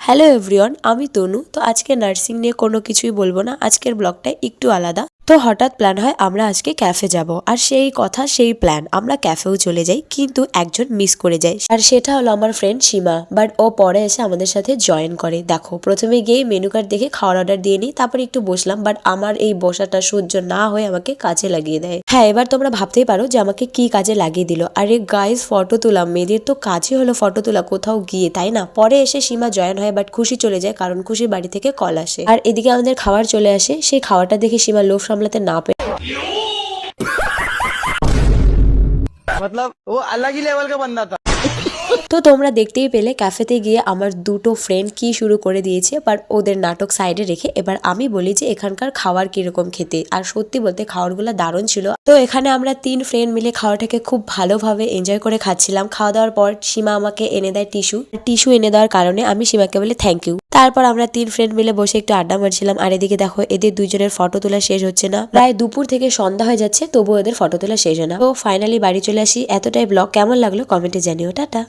Hello everyone, আমি তনু। তো আজকে নার্সিং নিয়ে কোনো কিছুই বলবো না, আজকের ব্লগটা একটু আলাদা। তো হঠাৎ প্ল্যান হয় আমরা আজকে ক্যাফে যাব, আর সেই কথা সেই প্ল্যান, আমরা ক্যাফেও চলে যাই, কিন্তু একজন মিস করে যায়, আর সেটা হলো আমার ফ্রেন্ড সীমা। বাট ও পরে এসে আমাদের সাথে জয়েন করে। দেখো, প্রথমে গিয়ে মেনু কার্ড দেখে খাওয়ার অর্ডার দিয়ে নিই, তারপরে একটু বসলাম, বাট আমার এই বসাটা সহ্য না হয়ে আমাকে কাজে লাগিয়ে দেয়। হ্যাঁ, এবার তোমরা ভাবতেই পারো যে আমাকে কি কাজে লাগিয়ে দিল। আরে গাইস, ফটো তোলা, মেয়েদের তো কাজই হলো ফটো তোলা কোথাও গিয়ে, তাই না? পরে এসে সীমা জয়েন হয়, বাট খুশি চলে যায়, কারণ খুশির বাড়ি থেকে কল আসে। আর এদিকে আমাদের খাবার চলে আসে। সেই খাবারটা দেখে সীমা লোভ সামলাতে না পেরে मतलब वो अलग ही लेवल का बंदा था। তো তোমরা দেখতেই পেলে ক্যাফেতে গিয়ে আমার দুটো ফ্রেন্ড কি শুরু করে দিয়েছে। বাট ওদের নাটক সাইডে রেখে এবার আমি বলি যে এখানকার খাবার কিরকম খেতে। আর সত্যি বলতে খাবারগুলো দারুণ ছিল। তো এখানে আমরা 3 ফ্রেন্ড মিলে খাওয়াটাকে খুব ভালোভাবে এনজয় করে খাচ্ছিলাম। খাওয়া দাওয়ার পর সীমা আমাকে এনে দেয় টিস্যু এনে দেওয়ার কারণে আমি সীমাকে বলি থ্যাংক ইউ। তারপর আমরা 3 ফ্রেন্ড মিলে বসে একটু আড্ডা মারছিলাম। আর এদিকে দেখো, এদের দুজনের ফটো তোলা শেষ হচ্ছে না, প্রায় দুপুর থেকে সন্ধ্যা হয়ে যাচ্ছে, তবুও এদের ফটো তোলা শেষ হয় না। তো ফাইনালি বাড়ি চলে আসি। এতটাই ব্লগ কেমন লাগলো কমেন্টে জানিও। টাটা।